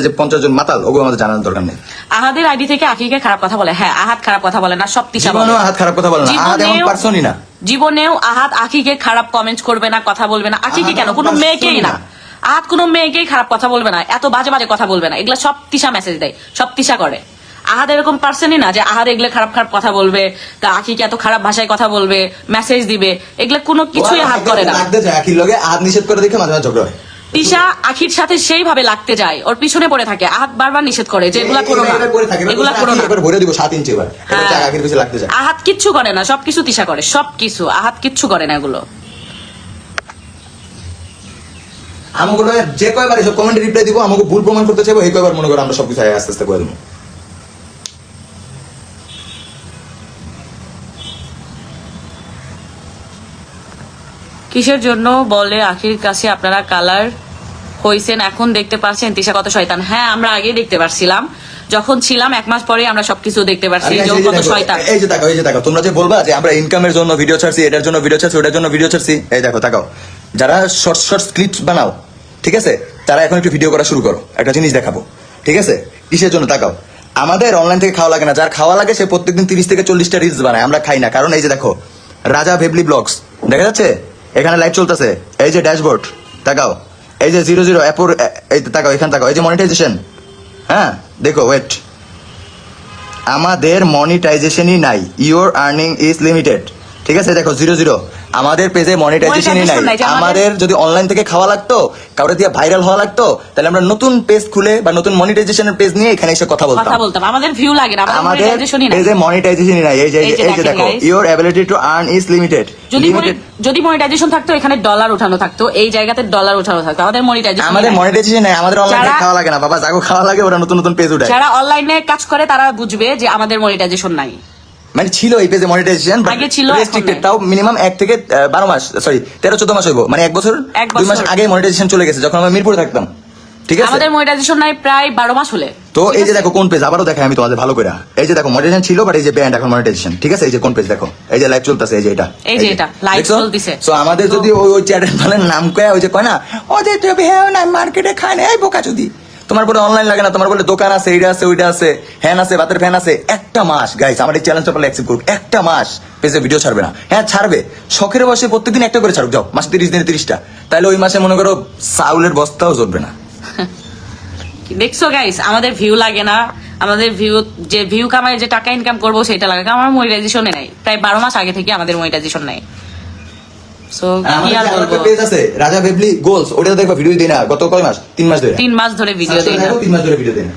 যে 50 জন মাতাল ওগুলো আমাদের জানার দরকার নেই। আহাদের আইডি থেকে আকিকে খারাপ কথা বলে, হ্যাঁ আহাদ খারাপ কথা বলে না, সব তিশা বলে। জীবনেও আহাদ খারাপ কথা বলে না, আহাদ এমন পারসনই না। জীবনেও আহাদ আকিকে খারাপ কমেন্ট করবে না, কথা বলবে না। আকিকে কেন, কোনো মেয়েকেই না, আহাদ কোনো মেয়েকেই খারাপ কথা বলবে না, এত বাজে বাজে কথা বলবে না। এগুলা সব তিশা মেসেজ দেয়, সব তিশা করে। আহাদ এরকম পারসনই না যে আহাদ এগুলো খারাপ খারাপ কথা বলবে, তা আকিকে এত খারাপ ভাষায় কথা বলবে, মেসেজ দিবে, এগুলা কোনো কিছুই আহাদ করে না। লাগতে যায় আখির লগে, আহাদ নিষেধ করে দেখে মাঝে মাঝে ঝগড়া হয়। তিশা আখির সাথে সেইভাবে লাগতে যায়, ওর পিছনে পড়ে থাকে, আহাদ বারবার নিষেধ করে যে এগুলা করো না, এগুলা করো না, ভরে দিব 7 ইঞ্চি এবার, এটা আখির পিছে লাগতে যায়। আহাদ কিচ্ছু করে না, সবকিছু তিশা করে, সবকিছু আহাদ কিচ্ছু করে না এগুলো। আমাকে যে কয়বার এসব কমেন্টে রিপ্লাই দিব, আমাকে ভুল প্রমাণ করতে চাইবো, এই কয়বার মনে করো আমরা সবকিছু আস্তে আস্তে করে দেবো। কিসের জন্য বলে আখির কাছে আপনারা কালার হইছেন, এখন দেখতে পারছেন তিশা কত শয়তান? হ্যাঁ আমরা আগে দেখতে পারছিলাম, যখন ছিলাম 1 মাস পরে আমরা সবকিছু দেখতে পারছি যে কত শয়তান। এই যে তাকাও তোমরা যে বলবা যে আমরা ইনকামের জন্য ভিডিও ছাড়ছি, এটার জন্য ভিডিও ছাড়ছি, ওটার জন্য ভিডিও ছাড়ছি, এই দেখো তাকাও, যারা শর্ট স্ক্রিপ্ট বানাও, ঠিক আছে, তারা এখন একটু ভিডিও করা শুরু করো, একটা জিনিস দেখাবো, ঠিক আছে? কিসের জন্য তাকাও, আমাদের অনলাইন থেকে খাওয়া লাগে না, যার খাওয়া লাগে সে প্রত্যেকদিন 30 থেকে 40টা রিলস বানায়, আমরা খাই না। কারণ এই যে দেখো রাজা ভেবলি ব্লগস দেখা যাচ্ছে, এখানে লাইভ চলতেছে, এই যে ড্যাশবোর্ড তাকাও, এই যে 00 অ্যাপোর, এই তাকাও এখানে তাকাও, এই যে মনিটাইজেশন, হ্যাঁ দেখো ওয়েট, আমাদের মনিটাইজেশনই নাই, ইওর আর্নিং ইজ লিমিটেড, ঠিক আছে? দেখো 00 আমাদের পেজে মনিটাইজেশনই নাই। আমাদের যদি অনলাইন থেকে খাওয়া লাগতো, কাউরে দিয়ে ভাইরাল হওয়া লাগতো, তাহলে আমরা নতুন পেজ খুলে বা নতুন মনিটাইজেশনের পেজ নিয়ে এখানে এসে কথা বলতাম। আমাদের ভিউ লাগে না, আমাদের পেজে মনিটাইজেশনই নাই। এই যে দেখো your ability to earn is limited. যদি মনিটাইজেশন থাকতো এখানে ডলার উঠানো থাকতো, এই জায়গাতে ডলার উঠানো থাকতো। আমাদের মনিটাইজেশন নাই, আমাদের অনলাইনে খাওয়া লাগে না বাবা, যাগো খাওয়া লাগে ওরা নতুন নতুন পেজ উঠায়। যারা অনলাইনে কাজ করে তারা বুঝবে যে আমাদের মনিটাইজেশন নাই। মানে ছিল এই পেজে মনিটাইজেশন, আগে ছিল, রেস্ট্রিক্টেড, তাও মিনিমাম 1 থেকে 12 মাস, সরি 13-14 মাস হইব, মানে 1 বছর 2 মাস আগে মনিটাইজেশন চলে গেছে যখন আমরা মিরপুরে থাকতাম, ঠিক আছে? আমাদের মনিটাইজেশন নাই প্রায় 12 মাস হলে। তো এই যে দেখো কোন পেজ, আবারও দেখাই আমি তোমাদের ভালো করে, এই যে দেখো মনিটাইজেশন ছিল বাট এই যে ব্যান্ড এখন মনিটাইজেশন, ঠিক আছে? এই যে কোন পেজ দেখো, এই যে লাইভ চলতেছে, এই যে এটা লাইভ চলতেছে। সো আমাদের যদি ওই চ্যাটের মানে নাম কয়, ওই যে কয় না ওদের তো ভেও না মার্কেটে খায় না, এই বোকা যদি তোমার বলে অনলাইন লাগে না, তোমার বলে দোকান আছে, এইটা আছে, ওইটা আছে, ফ্যান আছে, বাতের ফ্যান আছে, 1টা মাস গাইস আমার এই চ্যালেঞ্জটা পারলে অ্যাকসেপ্ট করুক, 1টা মাস পেজে ভিডিও ছাড়বে না। হ্যাঁ ছাড়বে, শখের বসে প্রত্যেকদিন একটা করে ছাড়ুক, যাও মাসে 30 দিনে 30টা, তাহলে ওই মাসে মনে করো চাউলের বস্তাও জড়বে না। দেখছো গাইস, আমাদের ভিউ লাগে না, আমাদের ভিউ কামাই যে টাকা ইনকাম করবো সেটা লাগে। আমার মনিটাইজেশনে নাই, প্রায় 12 মাস আগে থেকে আমাদের মনিটাইজেশন নাই। সো কি আর বলবো, পেজ আছে রাজা ভেবলি গোলস, ওটা দেখবা ভিডিও দেই না গত কয় মাস, 3 মাস ধরে, 3 মাস ধরে ভিডিও দেই না। 3 মাস ধরে ভিডিও দেই না।